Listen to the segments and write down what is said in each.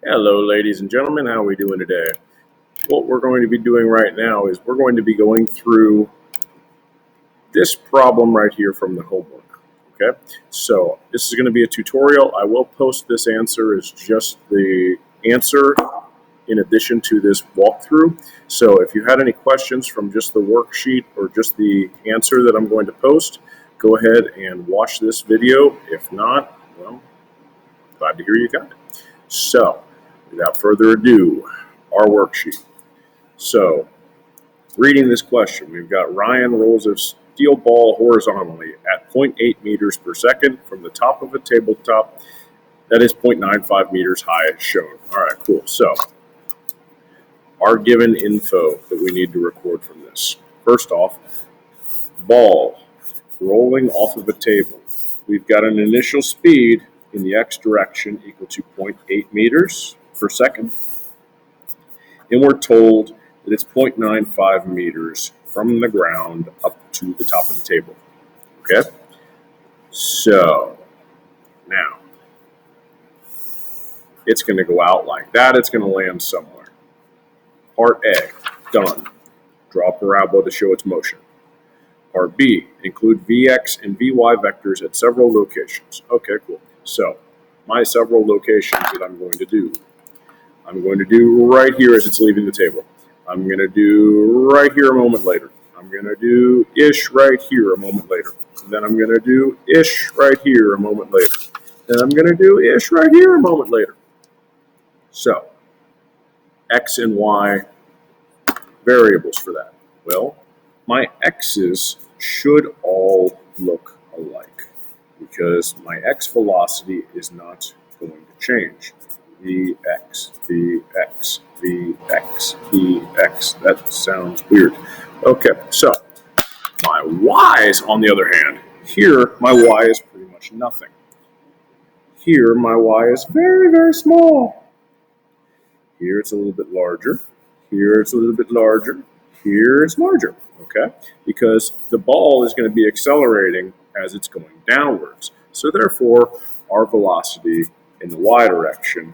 Hello, ladies and gentlemen. How are we doing today? What we're going to be doing right now is we're going to be going through this problem right here from the homework. Okay, so this is going to be a tutorial. I will post this answer as just the answer in addition to this walkthrough. So if you had any questions from just the worksheet or just the answer that I'm going to post, go ahead and watch this video. If not, well, glad to hear you got it. So without further ado, our worksheet. So, reading this question, we've got Ryan rolls a steel ball horizontally at 0.8 meters per second from the top of a tabletop that is 0.95 meters high as shown. All right, cool. So, our given info that we need to record from this. First off, ball rolling off of a table. We've got an initial speed in the x direction equal to 0.8 meters per second. And we're told that it's 0.95 meters from the ground up to the top of the table. Okay? So, now, it's going to go out like that. It's going to land somewhere. Part A, done. Draw a parabola to show its motion. Part B, include Vx and Vy vectors at several locations. Okay, cool. So, my several locations that I'm going to do right here as it's leaving the table. I'm going to do right here a moment later. I'm going to do ish right here a moment later. Then I'm going to do ish right here a moment later. Then I'm going to do ish right here a moment later. So, x and y variables for that. Well, my x's should all look alike because my x velocity is not going to change. Vx, Vx, Vx, Vx. That sounds weird. Okay, so my y's, on the other hand, here my y is pretty much nothing. Here my y is very, very small. Here it's a little bit larger. Here it's a little bit larger. Here it's larger, okay? Because the ball is going to be accelerating as it's going downwards. So therefore, our velocity in the y direction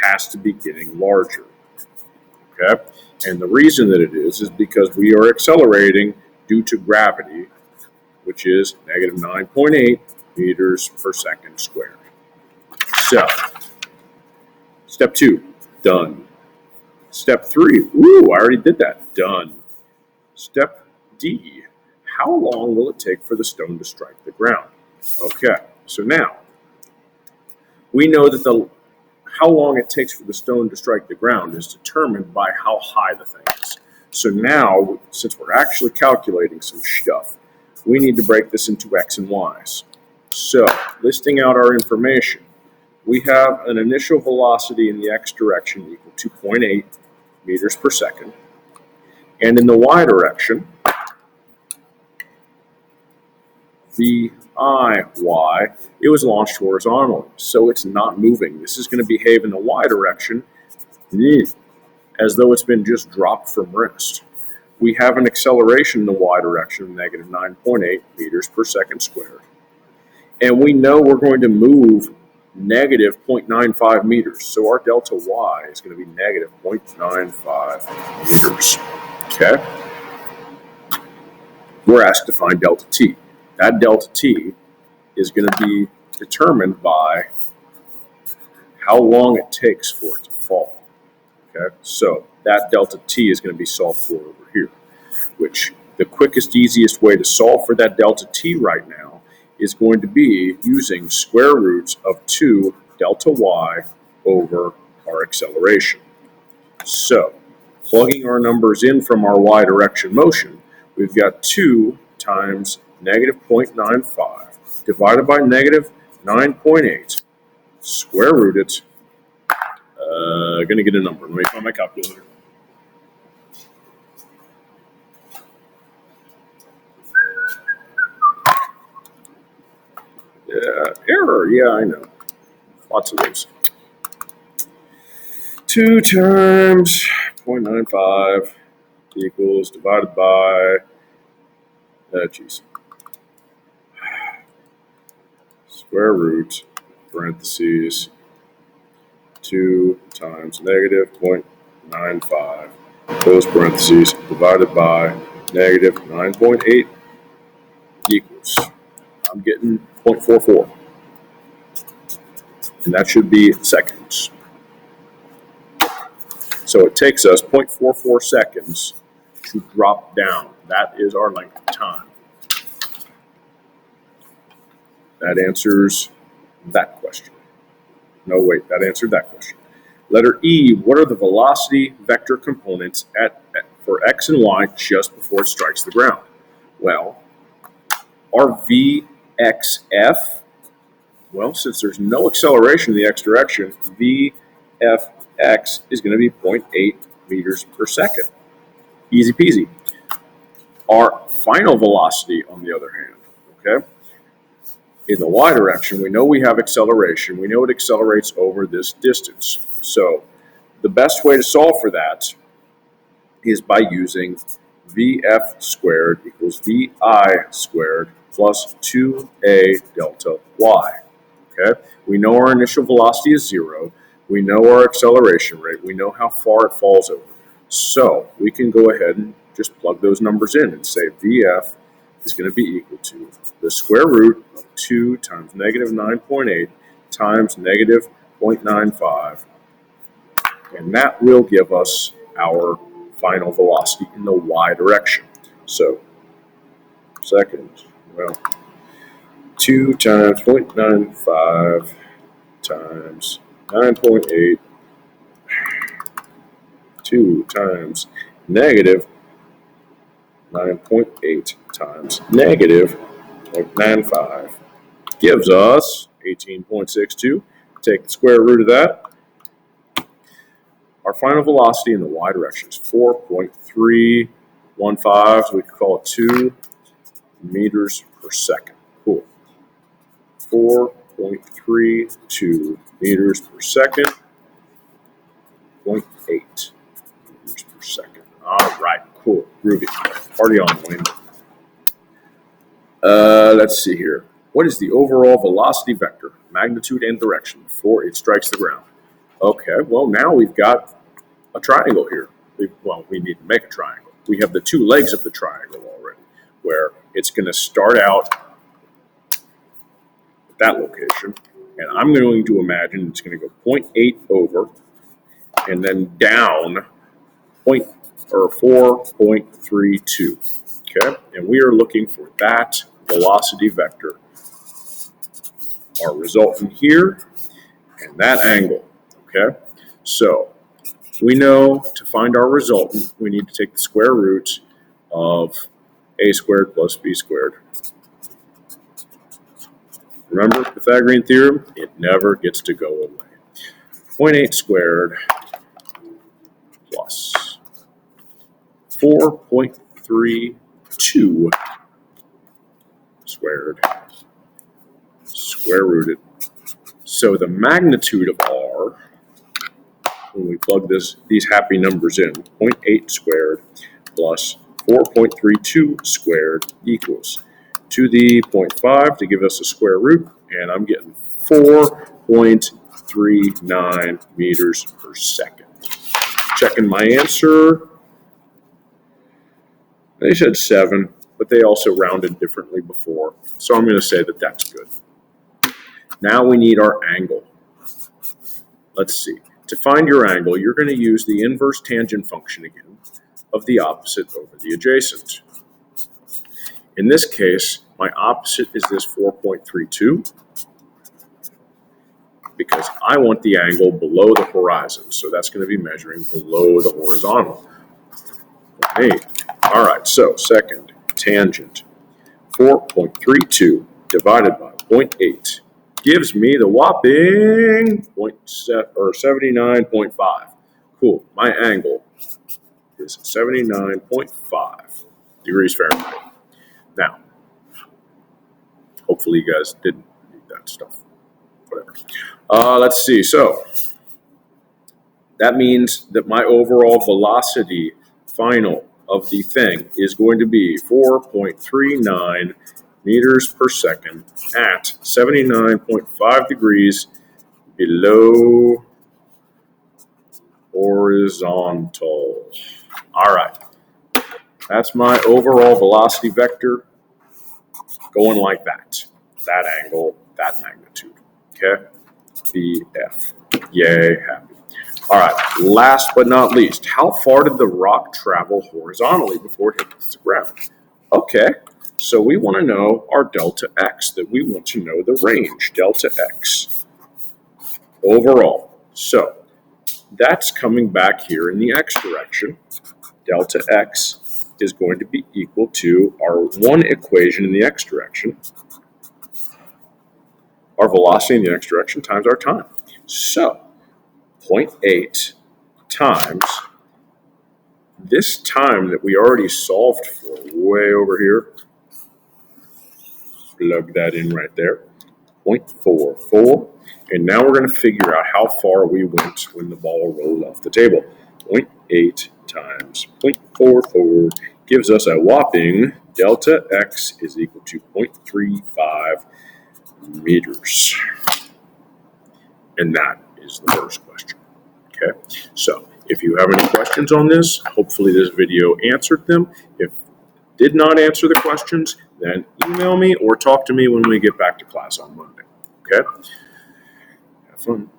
has to be getting larger, okay? And the reason that it is because we are accelerating due to gravity, which is negative 9.8 meters per second squared. So, step 2, done. Step 3, ooh, I already did that, done. Step D, how long will it take for the stone to strike the ground? Okay, so now, we know that how long it takes for the stone to strike the ground is determined by how high the thing is. So now, since we're actually calculating some stuff, we need to break this into x and y's. So, listing out our information, we have an initial velocity in the x direction equal to 0.8 meters per second. And in the y direction, Viy, it was launched horizontally, so it's not moving. This is going to behave in the y direction as though it's been just dropped from rest. We have an acceleration in the y direction of negative 9.8 meters per second squared. And we know we're going to move negative 0.95 meters. So our delta y is going to be negative 0.95 meters. Okay? We're asked to find delta t. That delta t is going to be determined by how long it takes for it to fall. Okay? So that delta t is going to be solved for over here, which the quickest, easiest way to solve for that delta t right now is going to be using square roots of 2 delta y over our acceleration. So, plugging our numbers in from our y direction motion, we've got 2 times negative 0.95 divided by negative 9.8, square root it. Going to get a number. Let me find my calculator. Error. Yeah, I know. Lots of those. 2 times 0.95 equals divided by, square root, parentheses, 2 times negative 0.95, close parentheses, divided by negative 9.8 equals, I'm getting 0.44. And that should be seconds. So it takes us 0.44 seconds to drop down. That is our length of time. That answers that question. No, wait, that answered that question. Letter E, what are the velocity vector components for x and y just before it strikes the ground? Well, our VXF, well, since there's no acceleration in the x direction, VFX is going to be 0.8 meters per second. Easy peasy. Our final velocity, on the other hand, okay? In the y direction, we know we have acceleration. We know it accelerates over this distance. So the best way to solve for that is by using Vf squared equals Vi squared plus 2a delta y. Okay? We know our initial velocity is 0. We know our acceleration rate. We know how far it falls over. So we can go ahead and just plug those numbers in and say Vf is going to be equal to the square root of 2 times negative 9.8 times negative 0.95. And that will give us our final velocity in the y direction. So, second, well, 2 times 0.95 times 9.8, 2 times negative 9.8 times negative 0.95 gives us 18.62. Take the square root of that. Our final velocity in the y direction is 4.315, so we could call it 2 meters per second. Cool. 4.32 meters per second, 0.8 meters per second. All right, cool, groovy. Party on, Wayne. Let's see here. What is the overall velocity vector, magnitude, and direction before it strikes the ground? Okay, well, now we've got a triangle here. We need to make a triangle. We have the two legs of the triangle already, where it's going to start out at that location, and I'm going to imagine it's going to go 0.8 over, and then down 4.32. Okay, and we are looking for that velocity vector, our resultant here, and that angle. Okay, so we know to find our resultant, we need to take the square root of a squared plus b squared. Remember Pythagorean theorem? It never gets to go away. 0.8 squared plus 4.32 squared, square rooted. So the magnitude of r, when we plug these happy numbers in, 0.8 squared plus 4.32 squared equals to the 0.5 to give us a square root, and I'm getting 4.39 meters per second. Checking my answer. They said 7, but they also rounded differently before, so I'm going to say that that's good. Now we need our angle. Let's see. To find your angle, you're going to use the inverse tangent function again of the opposite over the adjacent. In this case, my opposite is this 4.32 because I want the angle below the horizon, so that's going to be measuring below the horizontal. Hey. All right, so second, tangent 4.32 divided by 0.8 gives me the whopping 79.5. Cool, my angle is 79.5 degrees Fahrenheit. Now, hopefully you guys didn't need that stuff. Whatever. Let's see, so that means that my overall velocity final of the thing is going to be 4.39 meters per second at 79.5 degrees below horizontal. All right. That's my overall velocity vector going like that. That angle, that magnitude. Okay? VF. Yay, happy. All right, last but not least, how far did the rock travel horizontally before it hit the ground? Okay, so we want to know our delta x, that we want to know the range, delta x, overall. So that's coming back here in the x direction. Delta x is going to be equal to our one equation in the x direction, our velocity in the x direction times our time. So 0.8 times this time that we already solved for way over here. Plug that in right there. 0.44. And now we're going to figure out how far we went when the ball rolled off the table. 0.8 times 0.44 gives us a whopping delta x is equal to 0.35 meters. And that is the first question. Okay, so if you have any questions on this, hopefully this video answered them. If it did not answer the questions, then email me or talk to me when we get back to class on Monday. Okay, have fun.